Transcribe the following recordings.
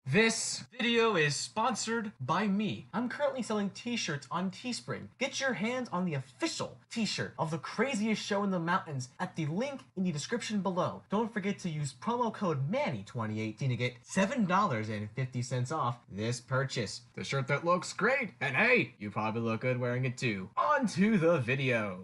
This video is sponsored by me. I'm currently selling t-shirts on Teespring. Get your hands on the official t-shirt of the craziest show in the mountains at the link in the description below. Don't forget to use promo code MANNY2018 to get $7.50 off this purchase. The shirt that looks great, and hey, you probably look good wearing it too. On to the video.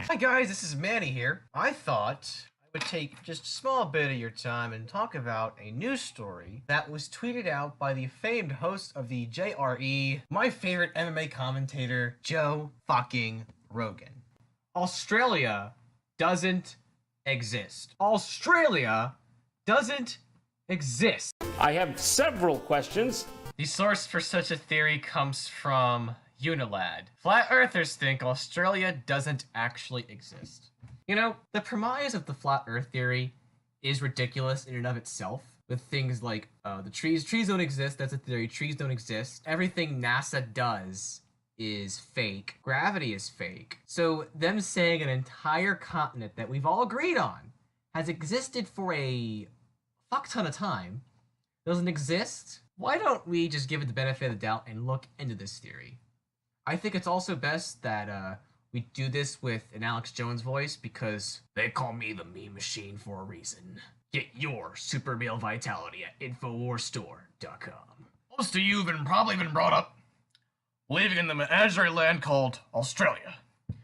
Hi guys, this is Manny here. I thought would take just a small bit of your time and talk about a news story that was tweeted out by the famed host of the JRE, my favorite MMA commentator, Joe fucking Rogan. Australia doesn't exist. Australia doesn't exist. I have several questions. The source for such a theory comes from Unilad. Flat Earthers think Australia doesn't actually exist. You know, the premise of the flat earth theory is ridiculous in and of itself, with things like the trees don't exist, that's a theory, trees don't exist. Everything NASA does is fake. Gravity is fake. So them saying an entire continent that we've all agreed on has existed for a fuck ton of time doesn't exist, why don't we just give it the benefit of the doubt and look into this theory? I think it's also best that we do this with an Alex Jones voice because they call me the meme machine for a reason. Get your super male vitality at InfoWarsStore.com. Most of you have probably been brought up believing in the imaginary land called Australia.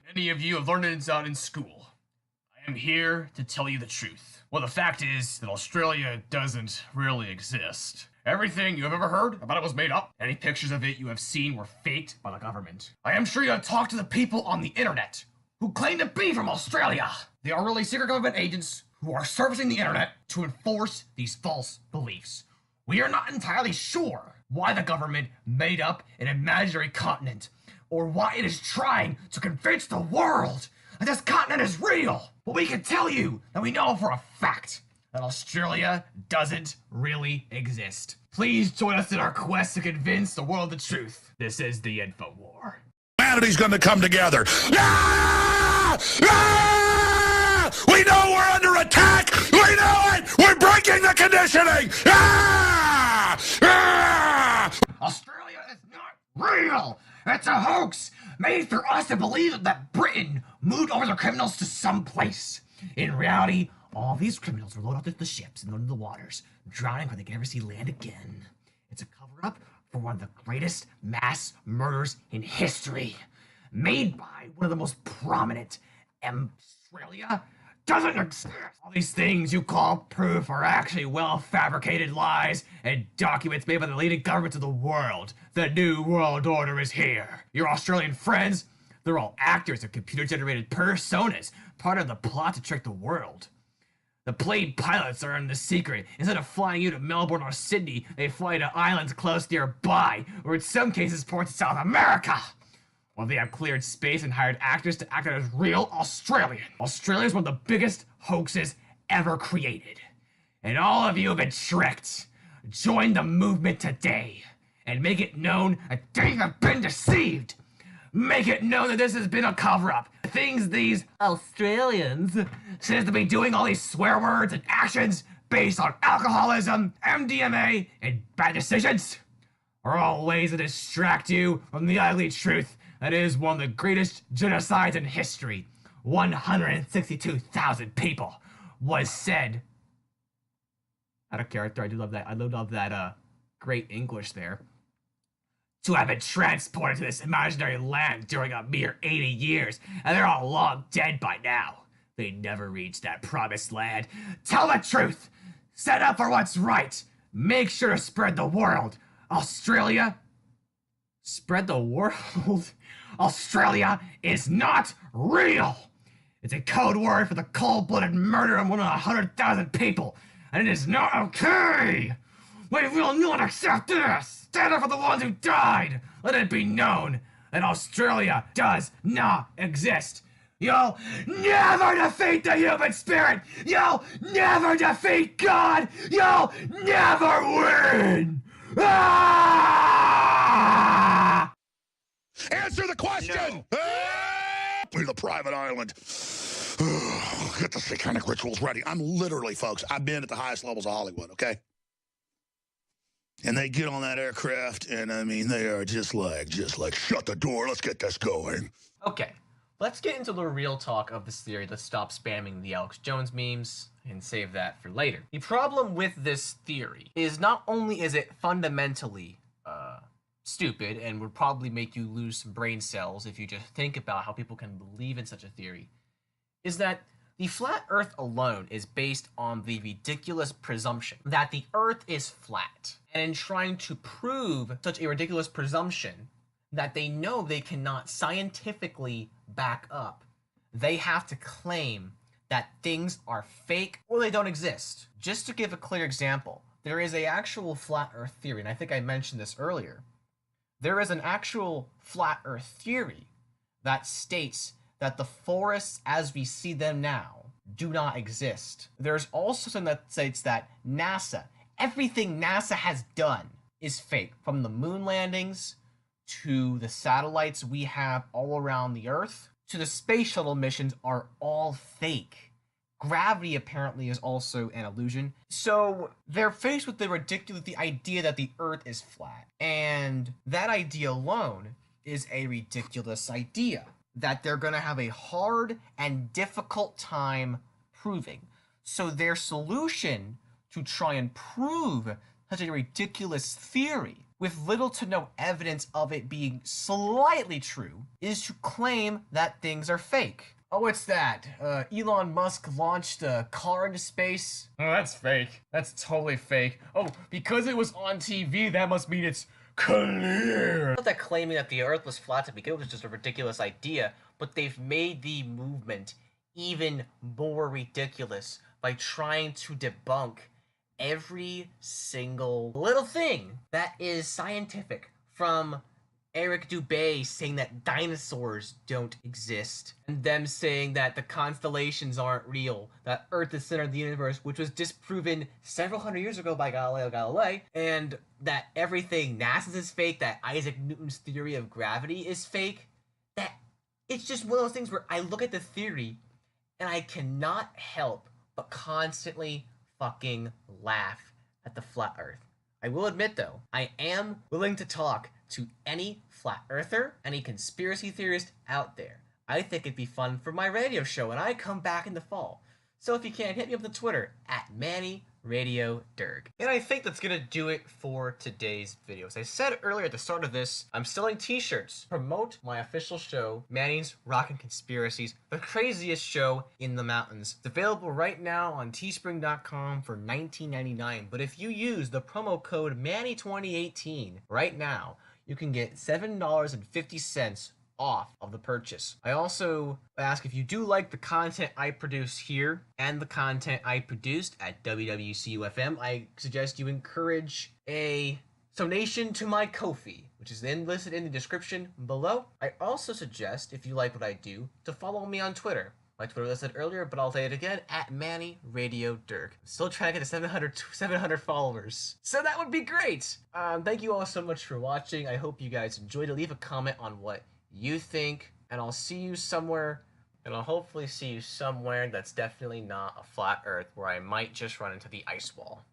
Many of you have learned it out in school. I am here to tell you the truth. Well, the fact is that Australia doesn't really exist. Everything you have ever heard about it was made up. Any pictures of it you have seen were faked by the government. I am sure you have talked to the people on the internet who claim to be from Australia. They are really secret government agents who are servicing the internet to enforce these false beliefs. We are not entirely sure why the government made up an imaginary continent or why it is trying to convince the world that this continent is real. But we can tell you that we know for a fact that Australia doesn't really exist. Please join us in our quest to convince the world the truth. This is the Info War. Humanity's gonna come together. Ah! Ah! We know we're under attack! We know it! We're breaking the conditioning! Ah! Ah! Australia is not real! It's a hoax made for us to believe that Britain moved all their criminals to some place. In reality, all these criminals were loaded onto the ships and into the waters, drowning before they can ever see land again. It's a cover-up for one of the greatest mass murders in history, made by one of the most prominent. Australia doesn't exist. All these things you call proof are actually well-fabricated lies and documents made by the leading governments of the world. The New World Order is here. Your Australian friends, they're all actors and computer-generated personas, part of the plot to trick the world. The plane pilots are in the secret. Instead of flying you to Melbourne or Sydney, they fly to islands close nearby, or in some cases ports in South America. Well, they have cleared space and hired actors to act as real Australian. Australia is one of the biggest hoaxes ever created. And all of you have been tricked. Join the movement today and make it known that they have been deceived. Make it known that this has been a cover-up. Things these Australians seem to be doing, all these swear words and actions based on alcoholism, MDMA, and bad decisions are all ways to distract you from the ugly truth that is one of the greatest genocides in history. 162,000 people was said. Out of character, I do love that. I love that great English there. To have been transported to this imaginary land during a mere 80 years, and they're all long dead by now. They never reached that promised land. Tell the truth! Set up for what's right! Make sure to spread the world! Australia? Spread the world? Australia is not real! It's a code word for the cold-blooded murder of 100,000 people, and it is not okay! We will not accept this! Stand up for the ones who died! Let it be known that Australia does not exist! You'll never defeat the human spirit! You'll never defeat God! You'll never win! Ah! Answer the question! No. Ah! We're the private island. Get the satanic rituals ready. I'm literally, folks, I've been at the highest levels of Hollywood, okay? And they get on that aircraft, and I mean, they are just like, shut the door, let's get this going. Okay, let's get into the real talk of this theory. Let's stop spamming the Alex Jones memes and save that for later. The problem with this theory is not only is it fundamentally stupid and would probably make you lose some brain cells if you just think about how people can believe in such a theory, is that the flat Earth alone is based on the ridiculous presumption that the Earth is flat. And in trying to prove such a ridiculous presumption that they know they cannot scientifically back up, they have to claim that things are fake or they don't exist. Just to give a clear example, there is an actual flat Earth theory, and I think I mentioned this earlier. There is an actual flat Earth theory that states that the forests as we see them now do not exist. There's also something that states that NASA, everything NASA has done is fake, from the moon landings to the satellites we have all around the Earth to the space shuttle missions are all fake. Gravity apparently is also an illusion. So they're faced with the idea that the Earth is flat. And that idea alone is a ridiculous idea that they're going to have a hard and difficult time proving. So their solution to try and prove such a ridiculous theory with little to no evidence of it being slightly true is to claim that things are fake. Oh, what's that? Elon Musk launched a car into space? Oh, that's fake. That's totally fake. Oh, because it was on TV, that must mean it's clear. Not that claiming that the Earth was flat to begin with was just a ridiculous idea, but they've made the movement even more ridiculous by trying to debunk every single little thing that is scientific, from Eric Dubay saying that dinosaurs don't exist, and them saying that the constellations aren't real, that Earth is the center of the universe, which was disproven several hundred years ago by Galileo Galilei, and that everything NASA's is fake, that Isaac Newton's theory of gravity is fake. That it's just one of those things where I look at the theory and I cannot help but constantly fucking laugh at the flat Earth. I will admit though, I am willing to talk to any flat earther, any conspiracy theorist out there. I think it'd be fun for my radio show when I come back in the fall. So if you can, hit me up on Twitter at MannyRadioDerg. And I think that's gonna do it for today's video. As I said earlier at the start of this, I'm selling t-shirts to promote my official show, Manny's Rockin' Conspiracies, the craziest show in the mountains. It's available right now on teespring.com for $19.99. But if you use the promo code Manny2018 right now, you can get $7.50 off of the purchase. I also ask, if you do like the content I produce here and the content I produced at WWCUFM, I suggest you encourage a donation to my Ko-fi, which is then listed in the description below. I also suggest, if you like what I do, to follow me on Twitter. My Twitter listed earlier, but I'll say it again, at MannyRadioDerg. I'm still trying to get to 700 followers, so that would be great. Thank you all so much for watching. I hope you guys enjoyed it. Leave a comment on what you think, and I'll see you somewhere, and I'll hopefully see you somewhere that's definitely not a flat Earth, where I might just run into the ice wall.